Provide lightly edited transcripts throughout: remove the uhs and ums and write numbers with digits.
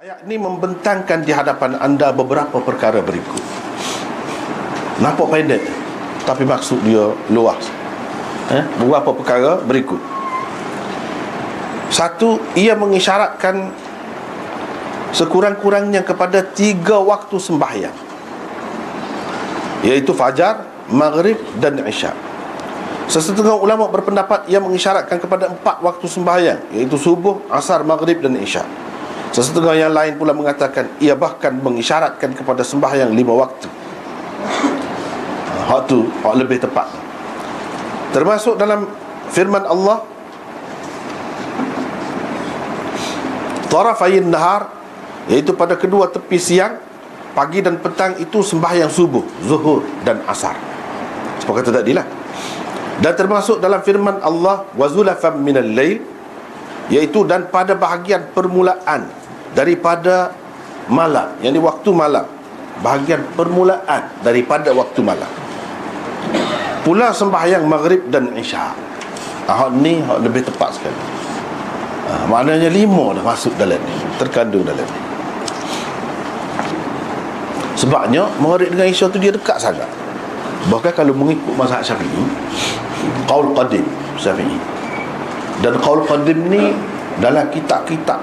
Ayat ini membentangkan di hadapan anda beberapa perkara berikut. Nampak pendek, tapi maksud dia luas. Beberapa perkara berikut. Satu, ia mengisyaratkan sekurang-kurangnya kepada 3 waktu sembahyang, iaitu fajar, maghrib dan isyak. Sesetengah ulama berpendapat ia mengisyaratkan kepada 4 waktu sembahyang, iaitu subuh, asar, maghrib dan isyak. Sesetengah yang lain pula mengatakan ia bahkan mengisyaratkan kepada sembahyang 5 waktu. Hak tu hak lebih tepat. Termasuk dalam firman Allah, tarafayn nahar, iaitu pada kedua tepi siang, pagi dan petang itu sembahyang subuh, zuhur dan asar. Seperti kata tadi lah. Dan termasuk dalam firman Allah, wazulafam minal lail, iaitu dan pada bahagian permulaan daripada malam, yang di waktu malam, bahagian permulaan daripada waktu malam. Pula sembahyang maghrib dan isyak. Hak ni hak lebih tepat sekali. Maknanya 5 dah masuk dalam ni, terkandung dalam ni. Sebabnya maghrib dengan isyak tu dia dekat sangat. Bahkan kalau mengikut mazhab Syafi'i, qaul qadim Syafi'i, dan qaul qadim ni dalam kitab-kitab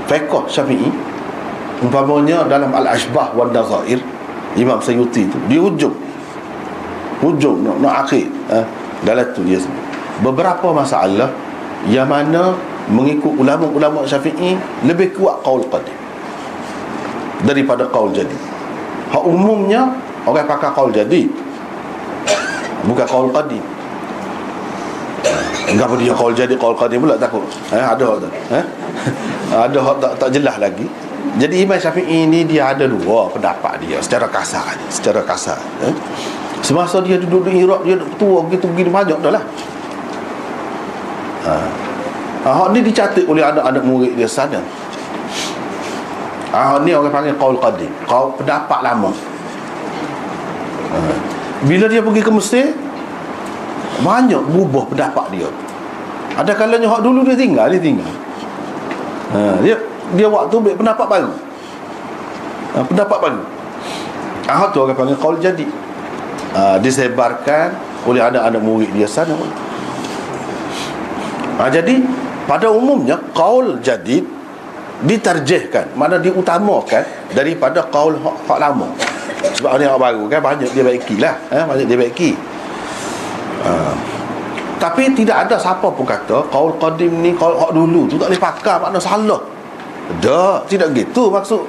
fiqh Syafi'i, umpamanya dalam Al-Ashbah wan Nazair, Imam Sayyuti tu di hujung nak akhir, dalam tu dia sebut beberapa masalah yang mana mengikut ulama-ulama Syafi'i lebih kuat qaul qadim daripada qaul jadi. Hak umumnya orang pakai qaul jadi, bukan qaul qadim. Enggak dia qaul jadi qaul qadim pula takut. Ada hak tu. Ada hak tak jelas lagi. Jadi Imam Syafi'i ni dia ada 2 pendapat dia secara kasar. Semasa dia duduk di Iraq, dia tua begitu begini banyak dah lah. Hak ni dicatat oleh anak-anak murid dia sana. Ni orang panggil qaul qadim, qaul pendapat lama. Bila dia pergi ke Mesir, banyak berubah pendapat dia. Ada kalanya hak dulu dia tinggal. Dia waktu ambil pendapat baru. Pendapat baru. Hak tu orang panggil qaul jadi. Disebarkan oleh anak-anak murid dia sana. Jadi pada umumnya qaul jadid ditarjihkan, mana diutamakan daripada qaul hak lama. Sebab ni hak baru kan banyak dia baikilah, banyak dia baiki. Tapi tidak ada siapa pun kata qaul qadim ni, qaul hak dulu tu tak boleh pakai, makna salah. Tidak gitu maksud.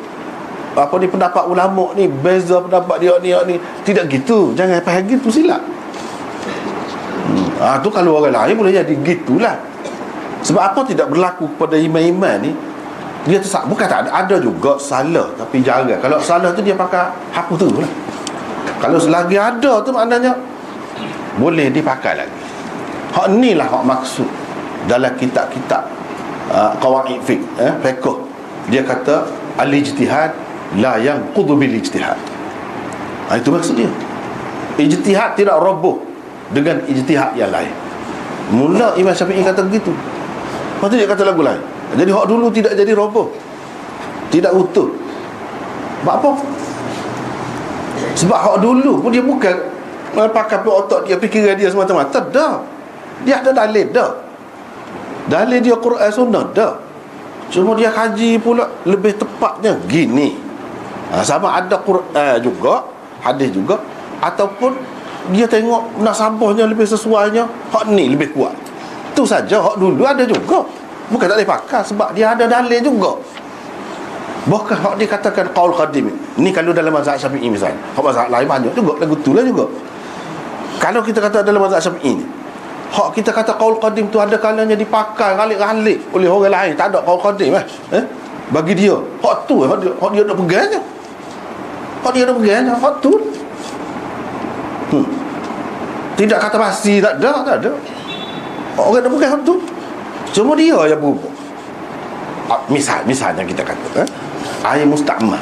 Apa ni pendapat ulama ni beza pendapat dia ni, tidak gitu. Jangan faham gitu, silap. Tu kalau orang lain boleh jadi gitulah. Sebab apa tidak berlaku kepada imam-imam ni? Dia tu bukan tak ada juga salah, tapi jarang. Kalau salah tu dia pakai hak tu lah. Kalau selagi ada tu maknanya boleh dipakai lagi. Hak ni lah hak maksud dalam kitab-kitab qawaid fiqh. Dia kata al-ijtihad la yanqudu bil ijtihad. Itu maksud dia. Ijtihad tidak roboh dengan ijtihad yang lain. Mula Imam Syafi'i kata begitu. Lepas tu dia kata lagu lain. Jadi hak dulu tidak jadi roboh, tidak utuh. Sebab apa? Sebab hak dulu pun dia bukan pakai otak dia, fikiran dia semata-mata. Dia ada dalil dah. Dalil dia Quran Sunnah dah. Cuma dia kaji pula lebih tepatnya gini. Sama ada Quran juga, hadis juga, ataupun dia tengok nasabahnya lebih sesuainya, hak ni lebih kuat. Tu saja. Hak dulu ada juga, bukan tak boleh pakai, sebab dia ada dalil juga. Bahkan hak dikatakan qaul qadim ni kalau dalam mazhab Syafi'i misalnya, hak mazhab lain banyak juga lagu tu lah juga. Kalau kita kata dalam mazhab Syafi'i ni, hak kita kata qaul qadim tu ada kalanya dipakai galik-galik oleh orang lain, tak ada qaul qadim bagi dia. Hak tu hak dia nak pegangnya. Hak tu. Tidak kata basi, tak ada. Orang nak pegang hak tu. Cuma dia yang berubah. Misalnya kita kata air musta'mal.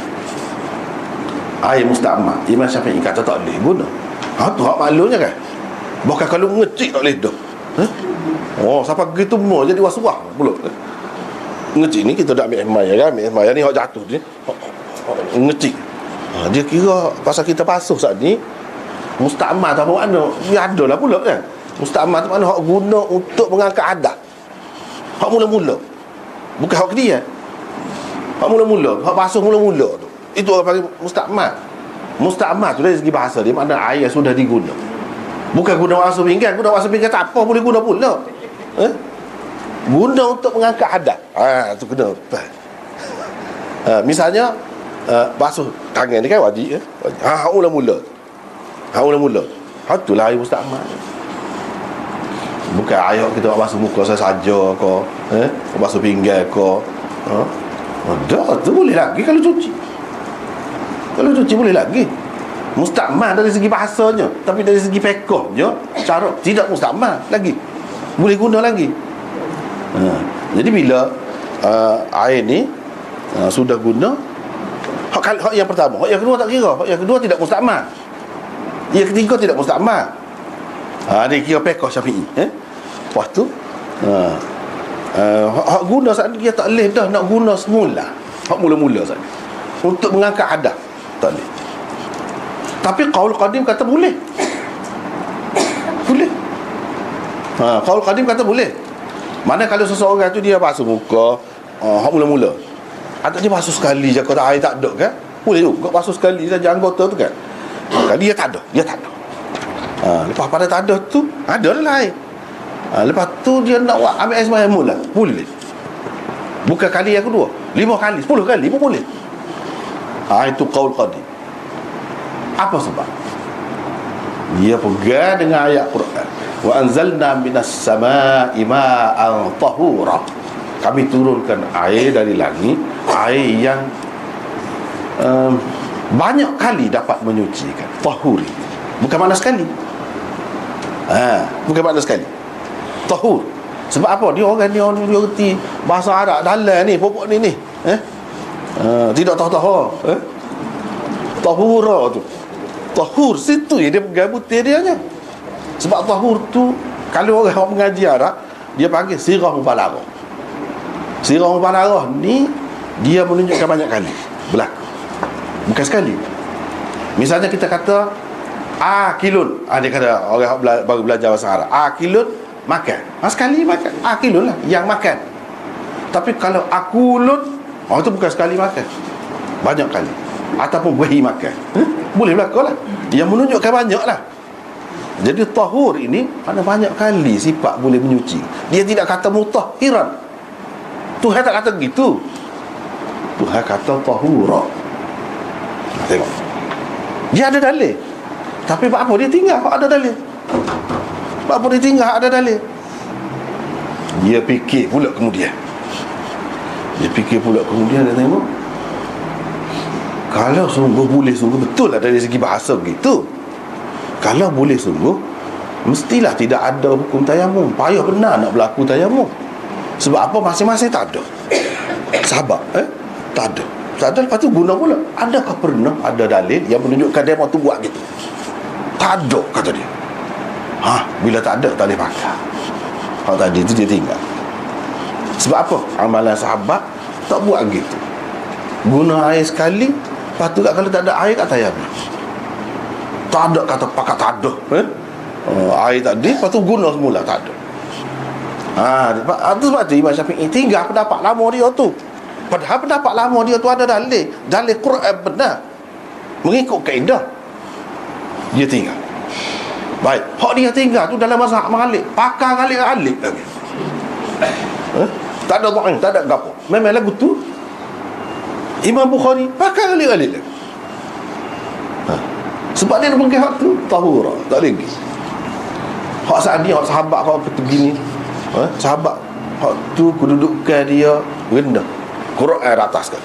Imam Syafi'i kata tak boleh guna. Tu hak maklumnya kan. Bahkan kalau ngecik tak boleh dah. Sampai gitu mau jadi waswah pula. Ngetik ni kita dah ambil himaya kan. Ambil himaya ni hak jatuh ni, ngetik. Dia kira pasal kita basuh saat ni musta'mal tu apa mana. Dia ada lah pula kan. Musta'mal tu mana hak guna untuk mengangkat hadas. Hak mula-mula, bukan hak dia. Hak mula-mula, hak basuh mula-mula tu, itu orang panggil musta'mal. Musta'mal tu dari segi bahasa dia makna air sudah diguna. Bukan guna basuh pinggan. Guna basuh pinggan tak apa, boleh guna pula. Guna untuk mengangkat hadas. Tu kena. Misalnya basuh tangan ni kan wajib. Hak mula-mula. Hak mula-mula. Hak itulah air musta'mal. Bukan air kita basuh muka saja ke, basuh pinggan ke. Dah tu boleh lagi kalau cuci. Kalau cuci boleh lagi. Musta'mal dari segi bahasanya, tapi dari segi fiqhnya cara tidak musta'mal lagi. Boleh guna lagi. Jadi bila air ni sudah guna, hak yang pertama, hak yang kedua tak kira. Hak yang kedua tidak musta'mal. Yang ketiga tidak musta'mal. Dia kira fiqh Syafi'i. Lepas tu hak guna saat dia tak boleh dah nak guna semula. Hak mula-mula saat untuk mengangkat hadas tak boleh. Tapi qaul qadim kata boleh. Boleh. Qaul qadim kata boleh. Mana kalau seseorang tu dia basuh muka hak mula-mula, atau dia basuh sekali je kalau air tak ada kan, boleh juga basuh sekali saja anggota tu kan. Kali dia tak ada. Lepas pada tak ada tu ada lah air. Lepas tu dia nak ambil air sembahyang mula, boleh. Bukan kali yang kedua, 5 kali, 10 kali pun boleh. Itu qaul qadim. Apa sebab? Dia pegang dengan ayat Quran. Wa anzalna minas samaa'i ma'an tahura. Kami turunkan air dari langit, air yang banyak kali dapat menyucikan. Tahuri. Bukan makna sekali. Bukan makna sekali. Tahur. Sebab apa? Dia reti bahasa Arab dalam ni, pokok ni. Tidak tahu. Tahura tu. Tahur situ dia pegang butir dia nya. Sebab tahur tu kalau orang mengaji Arab dia panggil sirah mubalaghah. Sirah mubalaghah ni dia menunjukkan banyak kali berlaku. Bukan sekali. Misalnya kita kata akilun. Dia kata orang baru belajar bahasa Arab. Akilun makan. Sekali makan. Akilun lah yang makan. Tapi kalau akulun, itu bukan sekali makan. Banyak kali. Ataupun beri makan. Boleh berlaku lah. Yang menunjukkan banyak lah. Jadi tahur ini mana banyak kali sifat boleh menyuci. Dia tidak kata mutahhiran. Tuhan tak kata begitu. Tuhan kata tahura. Tengok, dia ada dalil. Tapi buat apa dia tinggal kalau ada dalil? Buat apa dia tinggal ada dalil? Dia fikir pula kemudian. Dia tengok, kalau sungguh boleh, sungguh betul lah dari segi bahasa begitu. Kalau boleh sungguh, mestilah tidak ada hukum tayamum. Payah benar nak berlaku tayamum. Sebab apa? Masing-masing tak ada. Sahabat tak ada. Lepas tu guna pula. Adakah pernah ada dalil yang menunjukkan dia mahu buat gitu? Tak ada, kata dia. Bila tak ada, tak boleh pakai. Kalau tadi tu dia tinggal. Sebab apa? Amalan sahabat tak buat gitu. Guna air sekali, lepas tu kalau tak ada air kat tayamum. Tak ada kata pakai tak ada. Air tadi, lepas tu guna semula, tak ada. Itu sebab tu Imam Syafi'i tinggal pendapat lama dia tu. Padahal pendapat lama dia tu ada dalil Quran benar, mengikut kaedah. Dia tinggal. Baik, hak dia tinggal tu dalam mazhab Malik, pakar alik-alik lagi. Tak ada dhaif, tak ada gapo. Memang lagu tu Imam Bukhari pakar alik-alik lagi. Sebab dia pegang hak tu tahura, tak lagi. Hak saat dia, hak sahabat hak begini. Sahabat hak tu kedudukan dia rendah. Quran atas kan.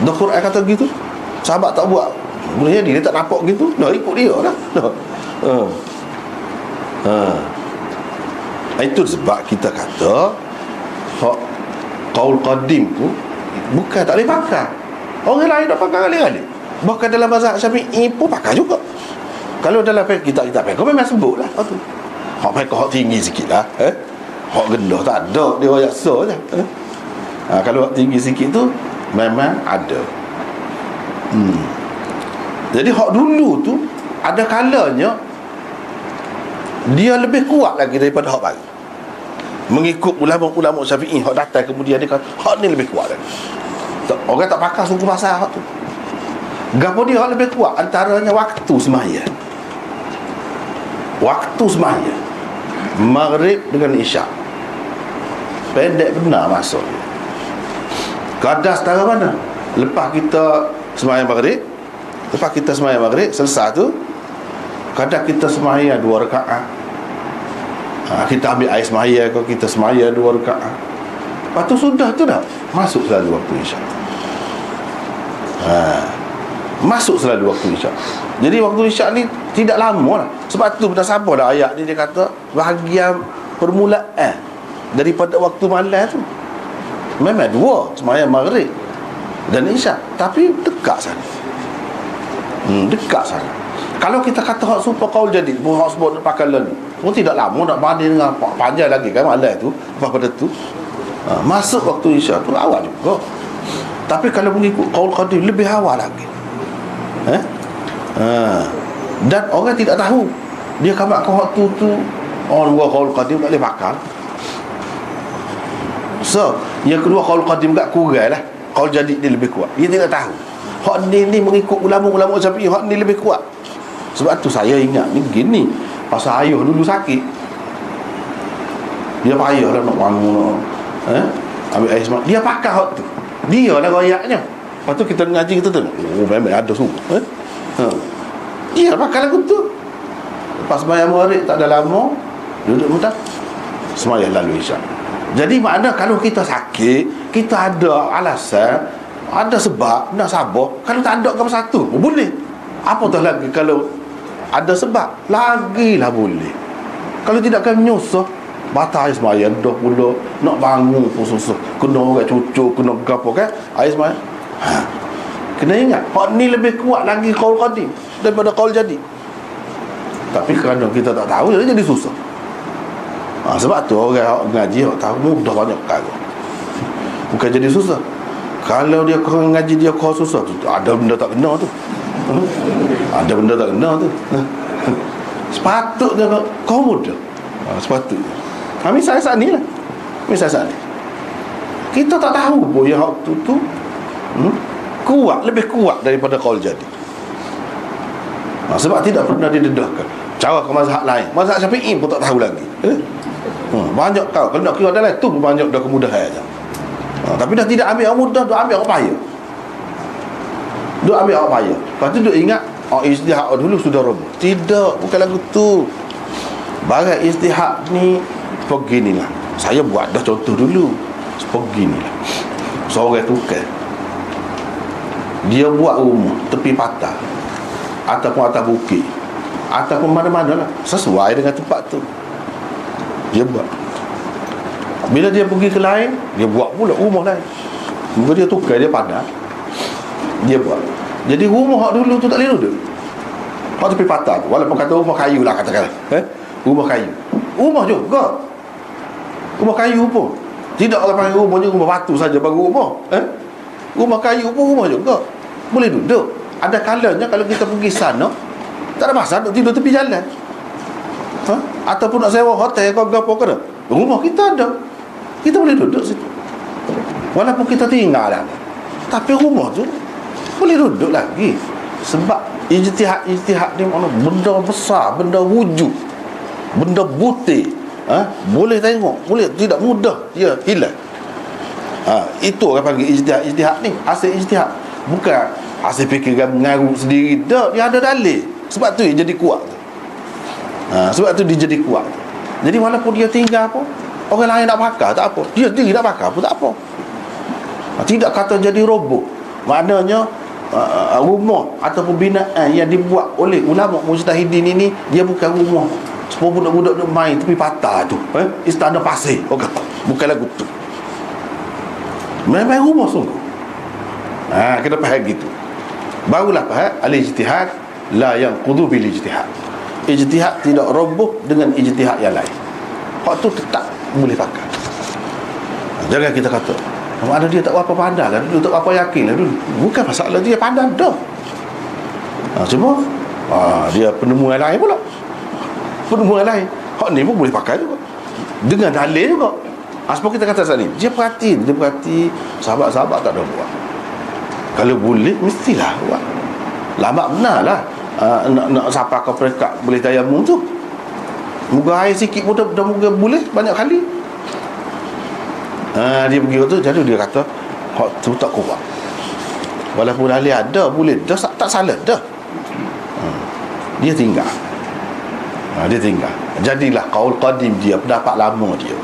Dah Quran kata gitu, sahabat tak buat. Boleh jadi dia tak nampak gitu, dah ikut dia lah. Itu sebab kita kata hak qaul qadim tu bukan tak boleh pakai. Orang lain dah pakai kali-kali. Bahkan dalam mazhab Syafi'i pun pakai juga. Kalau dalam kitab-kitab fiqh memang sebutlah tu. Hak fiqh hak tinggi sikitlah. hak rendah tak ada, dia royak so je. Kalau hak tinggi sikit tu memang ada. Jadi hak dulu tu ada kalanya dia lebih kuat lagi daripada hak baru. Mengikut ulama-ulama Syafi'i hak datang kemudian dia kata hak ni lebih kuat lagi. Orang tak pakar suku pasal hak tu. Gapo dia hak lebih kuat? Antaranya waktu sembahyang. Waktu sembahyang Maghrib dengan Isyak pendek benar masuk. Kadang setara mana? Lepas kita sembahyang Maghrib, selesai tu kadang kita sembahyang 2 rakaat. Kita ambil air sembahyang, kalau kita sembahyang 2 rakaat. Lepas tu sudah tu dah masuk selalu waktu Isyak. Masuk selalu waktu Isyak. Jadi waktu Isyak ni tidak lama lah. Sebab tu dah sabar dah ayat ni, dia kata bahagian permulaan daripada waktu malam tu memang 2, sembahyang Maghrib dan Isyak, tapi dekat sana. Dekat sana. Kalau kita kata hak super qaul jadi, hak sebut pakai ni, pun tidak lama nak banding dengan panjang lagi kan malam tu. Lepas pada tu masuk waktu Isyak tu awal juga. Tapi kalau mengikut qaul qadim lebih awal lagi. Dan orang tidak tahu dia kamatkan waktu tu. Orang buat qaul qadim tak boleh pakar. So yang kedua qaul qadim tak kurang lah, qaul jadi dia lebih kuat. Dia tidak tahu hak ni mengikut ulama-ulama Syafi'i, hak ni lebih kuat. Sebab tu saya ingat ni begini, pasal ayah dulu sakit, dia payah lah nak bangun, ambil air semak, dia pakai hak tu, dia lah royaknya. Lepas tu kita ngaji, kita tengok, oh memang ada semua. Dia pakai lagu tu. Lepas sembahyang Maghrib tak ada lama, duduk muntah, sembahyang lalu Isyak. Jadi makna kalau kita sakit, kita ada alasan, ada sebab nak sabar. Kalau tak ada apa satu, boleh. Apatah lagi kalau ada sebab, lagilah boleh. Kalau tidak kan menyusah, batal air sembahyang dah pula, nak bangun pun susah, kena orang cucuk, kena gapo kan air sembahyang. Kena ingat hak ni lebih kuat lagi qaul qadim daripada qaul jadi. Tapi kerana kita tak tahu, dia jadi susah. Sebab tu orang ngaji tak tahu mudah banyak perkara, bukan jadi susah. Kalau dia kurang ngaji, dia kurang susah tu, ada benda tak kena tu. Ada benda tak kena tu. Sepatutnya kau mudah. Sepatutnya. Misal saat ni lah, misal saat ni kita tak tahu pun yang waktu tu kuat, lebih kuat daripada qaul jadi. Sebab tidak pernah didedahkan. Cara ke mazhab lain, mazhab Syafi'i pun tak tahu lagi. Banyak kau, kalau nak kira dalam tu pun banyak dah kemudahan aja. Tapi dah tidak ambil yang mudah, dah ambil yang payah. Duk ambil awak payah. Lepas tu duk ingat ijtihad dulu sudah roboh. Tidak, bukan lagu tu. Barang ijtihad ni beginilah. Saya buat dah contoh dulu. Beginilah. Seorang tukang, dia buat rumah tepi patah, ataupun atas bukit, ataupun mana-mana lah, sesuai dengan tempat tu dia buat. Bila dia pergi ke lain, dia buat pula rumah lain. Mungkin dia tukar, dia padat, dia buat. Jadi rumah hak dulu tu tak boleh duduk. Hak tepi patah tu, walaupun kata rumah kayu lah katakan, rumah kayu, rumah juga, rumah kayu pun tidak orang panggil rumah je rumah batu saja baru rumah. Rumah kayu pun rumah juga, boleh duduk. Ada kalanya kalau kita pergi sana, tak ada masalah duduk tidur tepi jalan, ataupun nak sewa hotel kau apa ke, rumah kita ada, kita boleh duduk situ. Walaupun kita tinggal lah, tapi rumah tu boleh duduk lagi. Sebab ijtihad ni mana benda besar, benda wujud, benda butir, boleh tengok, boleh tidak mudah dia hilang. Itu orang panggil ijtihad. Ijtihad ni asal ijtihad, bukan asal fikiran mengarut sendiri. Dia ada dalil. Sebab tu dia jadi kuat. Sebab tu dia jadi kuat. Jadi walaupun dia tinggal apa, orang lain nak pakar tak apa, dia sendiri nak pakar pun tak apa. Tidak kata jadi roboh. Maknanya rumah ataupun binaan yang dibuat oleh ulama mujtahidin ini, dia bukan rumah semua budak-budak duk main tepi patah tu, istana pasir, bukan lagu tu. Memang rumah sungguh. Kena faham gitu. Barulah faham al-ijtihad la yanqudu bil ijtihad. Ijtihad tidak roboh dengan ijtihad yang lain. Hak tu tetap. boleh pakai. Jangan kita kata mana dia tak apa pandai lah dulu, tak apa yakin lah dulu. Bukan masalah dia pandai dah. Cuma dia penemuan lain pula. Penemuan lain. Hak ni pun boleh pakai juga. Dengan dalil juga. Sebab kita kata saat ni, dia perhati sahabat-sahabat tak ada buat. Kalau boleh mestilah buat. Lama benar lah. Nak sampai ke peringkat boleh tayamum tu. Moga air sikit pun dah moga boleh banyak kali. Dia pergi tu, jadi dia kata hak tu tak kuat. Walaupun ahli ada boleh dah, tak salah dah. Dia tinggal. Dia tinggal. Jadilah qaul qadim dia, pendapat lama dia.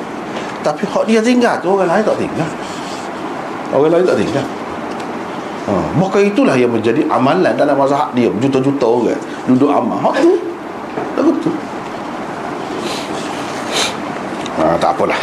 Tapi hak dia tinggal tu orang lain tak tinggal. Orang lain tak tinggal. Maka itulah yang menjadi amalan dalam mazhab dia. Juta-juta orang duduk amal. Hak tu tak betul. Tak apalah.